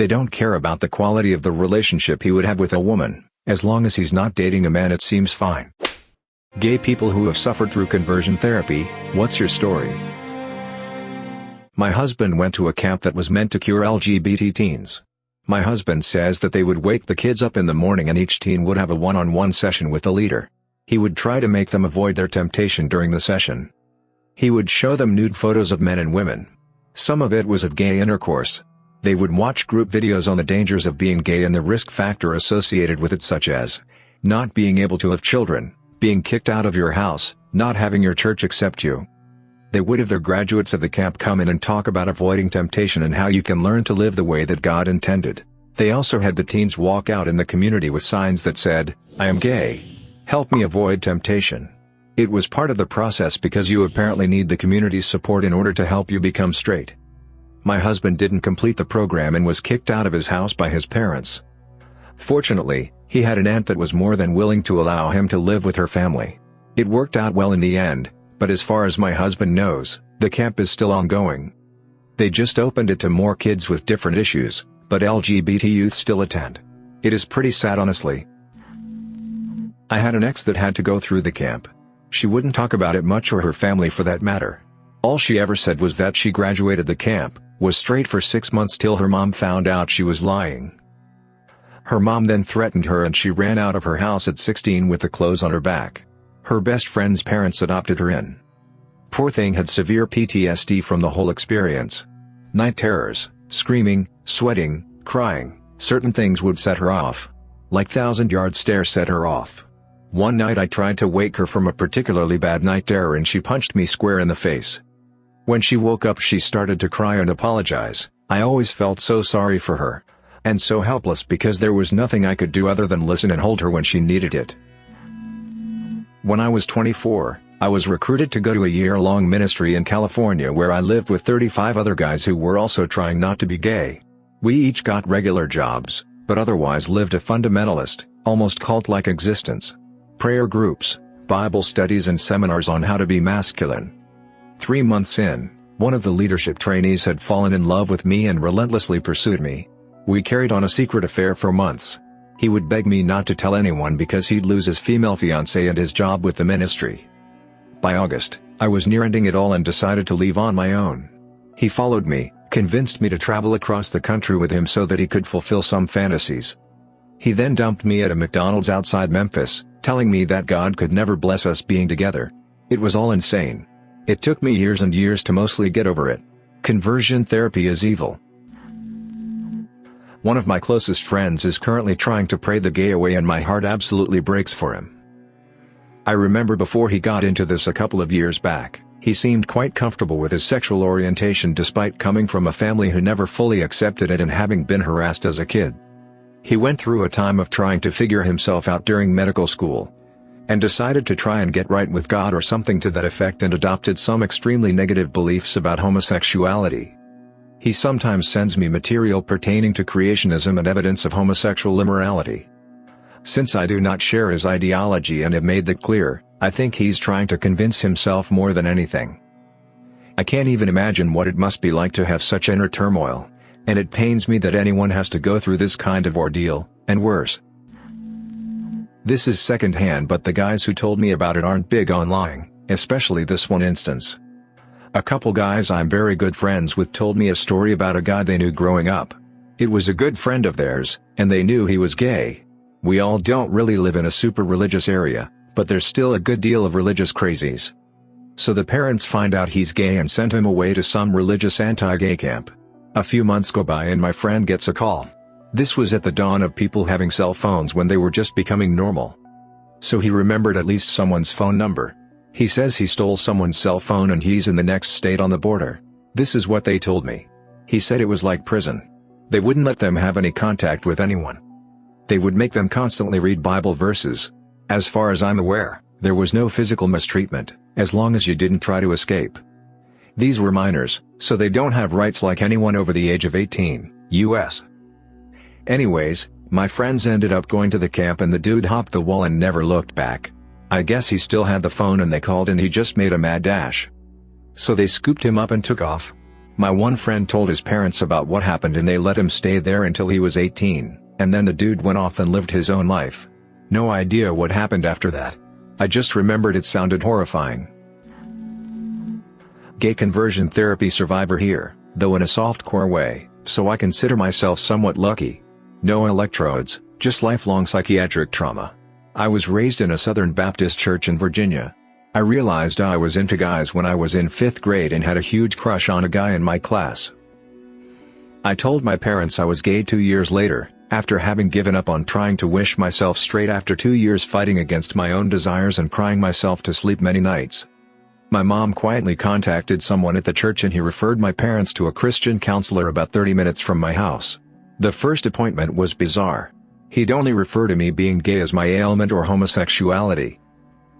They don't care about the quality of the relationship he would have with a woman. As long as he's not dating a man, it seems fine. Gay people who have suffered through conversion therapy, what's your story? My husband went to a camp that was meant to cure LGBT teens. My husband says that they would wake the kids up in the morning and each teen would have a one-on-one session with the leader. He would try to make them avoid their temptation during the session. He would show them nude photos of men and women. Some of it was of gay intercourse. They would watch group videos on the dangers of being gay and the risk factor associated with it, such as not being able to have children, being kicked out of your house, not having your church accept you. They would have their graduates of the camp come in and talk about avoiding temptation and how you can learn to live the way that God intended. They also had the teens walk out in the community with signs that said, "I am gay. Help me avoid temptation." It was part of the process because you apparently need the community's support in order to help you become straight. My husband didn't complete the program and was kicked out of his house by his parents. Fortunately, he had an aunt that was more than willing to allow him to live with her family. It worked out well in the end, but as far as my husband knows, the camp is still ongoing. They just opened it to more kids with different issues, but LGBT youth still attend. It is pretty sad, honestly. I had an ex that had to go through the camp. She wouldn't talk about it much, or her family for that matter. All she ever said was that she graduated the camp, was straight for 6 months till her mom found out she was lying. Her mom then threatened her and she ran out of her house at 16 with the clothes on her back. Her best friend's parents adopted her in. Poor thing had severe PTSD from the whole experience. Night terrors, screaming, sweating, crying, certain things would set her off. Like 1,000-yard stare set her off. One night I tried to wake her from a particularly bad night terror and she punched me square in the face. When she woke up she started to cry and apologize. I always felt so sorry for her. And so helpless because there was nothing I could do other than listen and hold her when she needed it. When I was 24, I was recruited to go to a year-long ministry in California where I lived with 35 other guys who were also trying not to be gay. We each got regular jobs, but otherwise lived a fundamentalist, almost cult-like existence. Prayer groups, Bible studies and seminars on how to be masculine. 3 months in, one of the leadership trainees had fallen in love with me and relentlessly pursued me. We carried on a secret affair for months. He would beg me not to tell anyone because he'd lose his female fiancée and his job with the ministry. By August, I was near ending it all and decided to leave on my own. He followed me, convinced me to travel across the country with him so that he could fulfill some fantasies. He then dumped me at a McDonald's outside Memphis, telling me that God could never bless us being together. It was all insane. It took me years and years to mostly get over it. Conversion therapy is evil. One of my closest friends is currently trying to pray the gay away and my heart absolutely breaks for him. I remember before he got into this a couple of years back, he seemed quite comfortable with his sexual orientation despite coming from a family who never fully accepted it and having been harassed as a kid. He went through a time of trying to figure himself out during medical school, and decided to try and get right with God or something to that effect and adopted some extremely negative beliefs about homosexuality. He sometimes sends me material pertaining to creationism and evidence of homosexual immorality. Since I do not share his ideology and have made that clear, I think he's trying to convince himself more than anything. I can't even imagine what it must be like to have such inner turmoil, and it pains me that anyone has to go through this kind of ordeal, and worse. This is secondhand, but the guys who told me about it aren't big on lying, especially this one instance. A couple guys I'm very good friends with told me a story about a guy they knew growing up. It was a good friend of theirs, and they knew he was gay. We all don't really live in a super religious area, but there's still a good deal of religious crazies. So the parents find out he's gay and send him away to some religious anti-gay camp. A few months go by and my friend gets a call. This was at the dawn of people having cell phones when they were just becoming normal. So he remembered at least someone's phone number. He says he stole someone's cell phone and he's in the next state on the border. This is what they told me. He said it was like prison. They wouldn't let them have any contact with anyone. They would make them constantly read Bible verses. As far as I'm aware, there was no physical mistreatment, as long as you didn't try to escape. These were minors, so they don't have rights like anyone over the age of 18, US. Anyways, my friends ended up going to the camp and the dude hopped the wall and never looked back. I guess he still had the phone and they called and he just made a mad dash. So they scooped him up and took off. My one friend told his parents about what happened and they let him stay there until he was 18, and then the dude went off and lived his own life. No idea what happened after that. I just remembered it sounded horrifying. Gay conversion therapy survivor here, though in a softcore way, so I consider myself somewhat lucky. No electrodes, just lifelong psychiatric trauma. I was raised in a Southern Baptist church in Virginia. I realized I was into guys when I was in 5th grade and had a huge crush on a guy in my class. I told my parents I was gay 2 years later, after having given up on trying to wish myself straight after 2 years fighting against my own desires and crying myself to sleep many nights. My mom quietly contacted someone at the church and he referred my parents to a Christian counselor about 30 minutes from my house. The first appointment was bizarre. He'd only refer to me being gay as my ailment or homosexuality.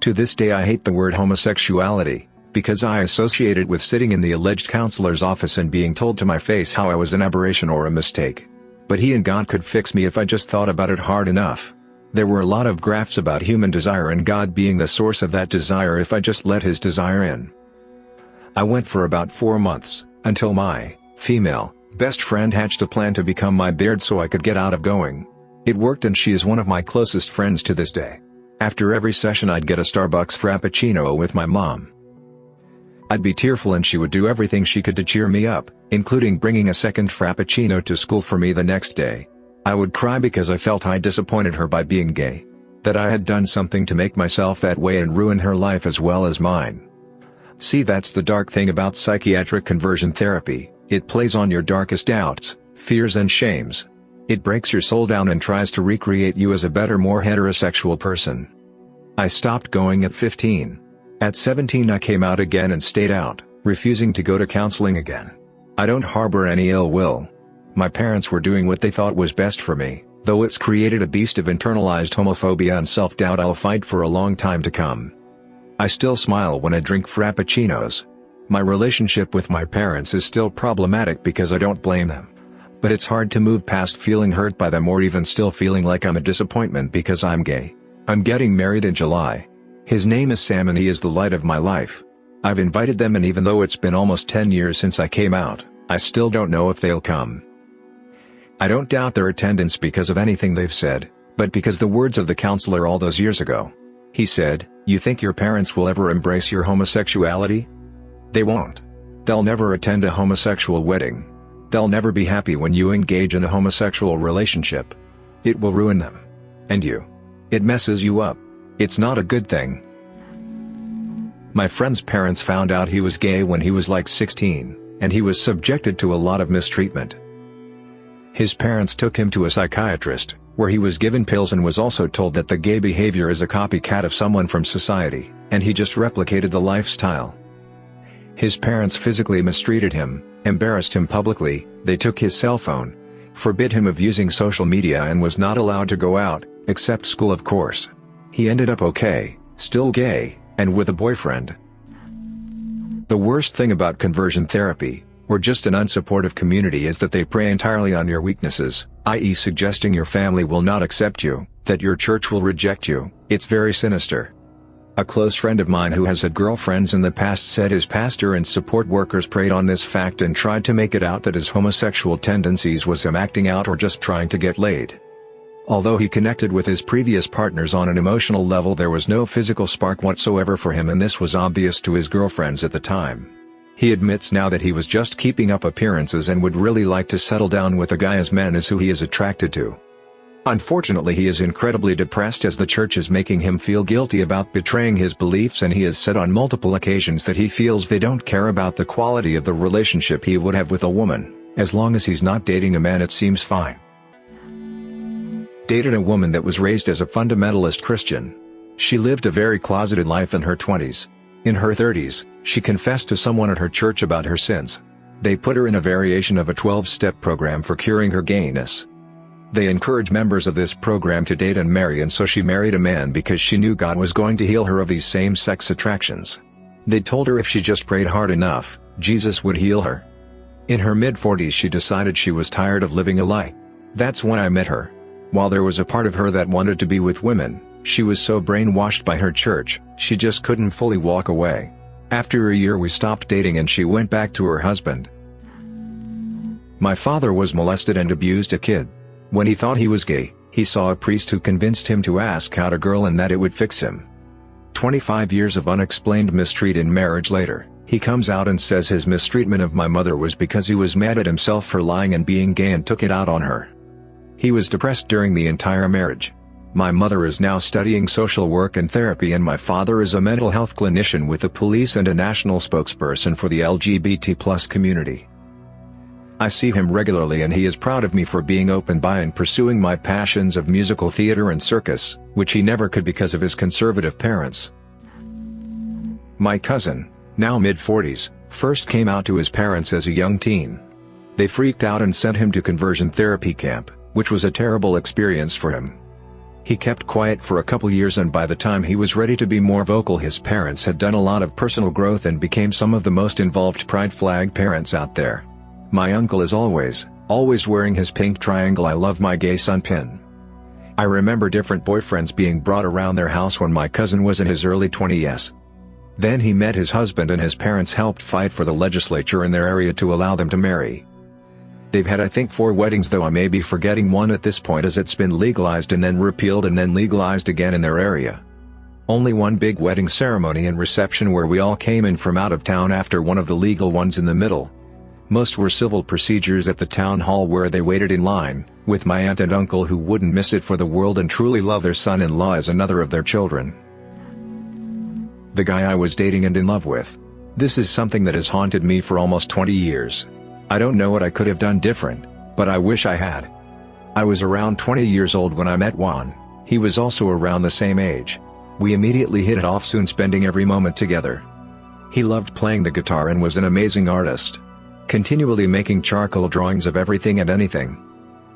To this day I hate the word homosexuality, because I associate it with sitting in the alleged counselor's office and being told to my face how I was an aberration or a mistake. But he and God could fix me if I just thought about it hard enough. There were a lot of graphs about human desire and God being the source of that desire if I just let his desire in. I went for about 4 months, until my female best friend hatched a plan to become my beard so I could get out of going. It worked and she is one of my closest friends to this day. After every session I'd get a Starbucks Frappuccino with my mom. I'd be tearful and she would do everything she could to cheer me up, including bringing a second Frappuccino to school for me the next day. I would cry because I felt I disappointed her by being gay. That I had done something to make myself that way and ruin her life as well as mine. See, that's the dark thing about psychiatric conversion therapy, it plays on your darkest doubts, fears and shames. It breaks your soul down and tries to recreate you as a better, more heterosexual person. I stopped going at 15. At 17 I came out again and stayed out, refusing to go to counseling again. I don't harbor any ill will. My parents were doing what they thought was best for me, though it's created a beast of internalized homophobia and self-doubt I'll fight for a long time to come. I still smile when I drink frappuccinos. My relationship with my parents is still problematic because I don't blame them. But it's hard to move past feeling hurt by them or even still feeling like I'm a disappointment because I'm gay. I'm getting married in July. His name is Sam and he is the light of my life. I've invited them and even though it's been almost 10 years since I came out, I still don't know if they'll come. I don't doubt their attendance because of anything they've said, but because the words of the counselor all those years ago. He said, "You think your parents will ever embrace your homosexuality? They won't. They'll never attend a homosexual wedding. They'll never be happy when you engage in a homosexual relationship. It will ruin them. And you. It messes you up. It's not a good thing." My friend's parents found out he was gay when he was like 16, and he was subjected to a lot of mistreatment. His parents took him to a psychiatrist, where he was given pills and was also told that the gay behavior is a copycat of someone from society, and he just replicated the lifestyle. His parents physically mistreated him, embarrassed him publicly, they took his cell phone, forbid him of using social media and was not allowed to go out, except school of course. He ended up okay, still gay, and with a boyfriend. The worst thing about conversion therapy, or just an unsupportive community, is that they prey entirely on your weaknesses, i.e. suggesting your family will not accept you, that your church will reject you. It's very sinister. A close friend of mine who has had girlfriends in the past said his pastor and support workers preyed on this fact and tried to make it out that his homosexual tendencies was him acting out or just trying to get laid. Although he connected with his previous partners on an emotional level, there was no physical spark whatsoever for him, and this was obvious to his girlfriends at the time. He admits now that he was just keeping up appearances and would really like to settle down with a guy, as men is who he is attracted to. Unfortunately, he is incredibly depressed as the church is making him feel guilty about betraying his beliefs, and he has said on multiple occasions that he feels they don't care about the quality of the relationship he would have with a woman. As long as he's not dating a man, it seems fine. Dated a woman that was raised as a fundamentalist Christian. She lived a very closeted life in her 20s. In her 30s, she confessed to someone at her church about her sins. They put her in a variation of a 12-step program for curing her gayness. They encourage members of this program to date and marry, and so she married a man because she knew God was going to heal her of these same-sex attractions. They told her if she just prayed hard enough, Jesus would heal her. In her mid-40s she decided she was tired of living a lie. That's when I met her. While there was a part of her that wanted to be with women, she was so brainwashed by her church, she just couldn't fully walk away. After a year we stopped dating and she went back to her husband. My father was molested and abused a kid. When he thought he was gay, he saw a priest who convinced him to ask out a girl and that it would fix him. 25 years of unexplained mistreat in marriage later, he comes out and says his mistreatment of my mother was because he was mad at himself for lying and being gay and took it out on her. He was depressed during the entire marriage. My mother is now studying social work and therapy, and my father is a mental health clinician with the police and a national spokesperson for the LGBT+ community. I see him regularly and he is proud of me for being open by and pursuing my passions of musical theater and circus, which he never could because of his conservative parents. My cousin, now mid-40s, first came out to his parents as a young teen. They freaked out and sent him to conversion therapy camp, which was a terrible experience for him. He kept quiet for a couple years, and by the time he was ready to be more vocal, his parents had done a lot of personal growth and became some of the most involved pride flag parents out there. My uncle is always wearing his pink triangle "I love my gay son" pin. I remember different boyfriends being brought around their house when my cousin was in his early 20s. Then he met his husband and his parents helped fight for the legislature in their area to allow them to marry. They've had I think 4 weddings, though I may be forgetting one at this point as it's been legalized and then repealed and then legalized again in their area. Only one big wedding ceremony and reception where we all came in from out of town after one of the legal ones in the middle. Most were civil procedures at the town hall where they waited in line, with my aunt and uncle who wouldn't miss it for the world and truly love their son-in-law as another of their children. The guy I was dating and in love with. This is something that has haunted me for almost 20 years. I don't know what I could have done different, but I wish I had. I was around 20 years old when I met Juan. He was also around the same age. We immediately hit it off, soon spending every moment together. He loved playing the guitar and was an amazing artist, continually making charcoal drawings of everything and anything.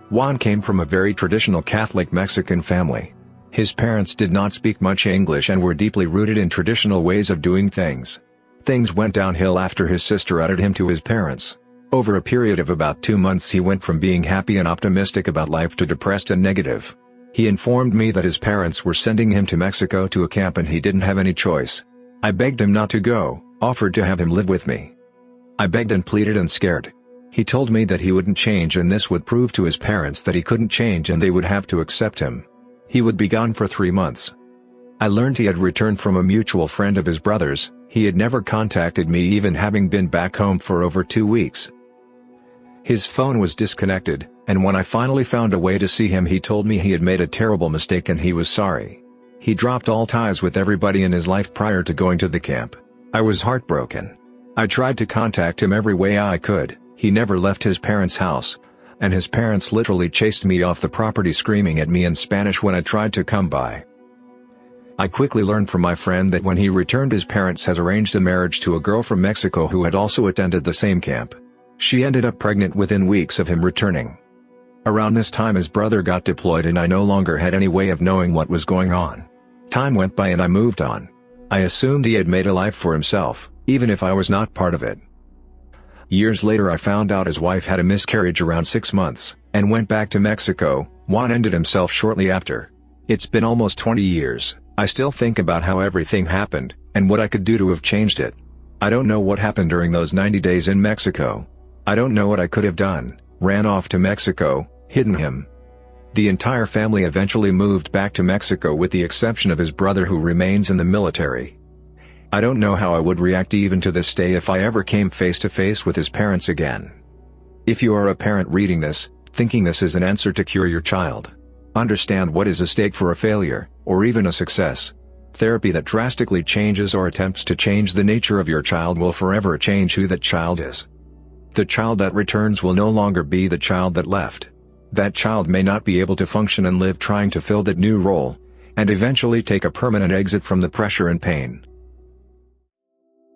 Juan came from a very traditional Catholic Mexican family. His parents did not speak much English and were deeply rooted in traditional ways of doing things. Things went downhill after his sister added him to his parents. Over a period of about 2 months he went from being happy and optimistic about life to depressed and negative. He informed me that his parents were sending him to Mexico to a camp and he didn't have any choice. I begged him not to go, offered to have him live with me. I begged and pleaded and scared. He told me that he wouldn't change and this would prove to his parents that he couldn't change and they would have to accept him. He would be gone for 3 months. I learned he had returned from a mutual friend of his brother's. He had never contacted me, even having been back home for over 2 weeks. His phone was disconnected, and when I finally found a way to see him he told me he had made a terrible mistake and he was sorry. He dropped all ties with everybody in his life prior to going to the camp. I was heartbroken. I tried to contact him every way I could. He never left his parents' house, and his parents literally chased me off the property screaming at me in Spanish when I tried to come by. I quickly learned from my friend that when he returned his parents had arranged a marriage to a girl from Mexico who had also attended the same camp. She ended up pregnant within weeks of him returning. Around this time his brother got deployed and I no longer had any way of knowing what was going on. Time went by and I moved on. I assumed he had made a life for himself, even if I was not part of it. Years later I found out his wife had a miscarriage around 6 months, and went back to Mexico. Juan ended himself shortly after. It's been almost 20 years, I still think about how everything happened, and what I could do to have changed it. I don't know what happened during those 90 days in Mexico. I don't know what I could have done, ran off to Mexico, hidden him. The entire family eventually moved back to Mexico with the exception of his brother who remains in the military. I don't know how I would react even to this day if I ever came face to face with his parents again. If you are a parent reading this, thinking this is an answer to cure your child, understand what is at stake for a failure, or even a success. Therapy that drastically changes or attempts to change the nature of your child will forever change who that child is. The child that returns will no longer be the child that left. That child may not be able to function and live trying to fill that new role, and eventually take a permanent exit from the pressure and pain.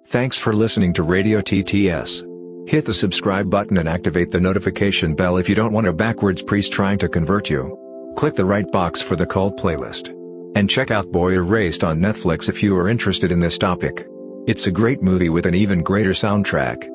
Thanks for listening to Radio TTS. Hit the subscribe button and activate the notification bell if you don't want a backwards priest trying to convert you. Click the right box for the cult playlist. And check out Boy Erased on Netflix if you are interested in this topic. It's a great movie with an even greater soundtrack.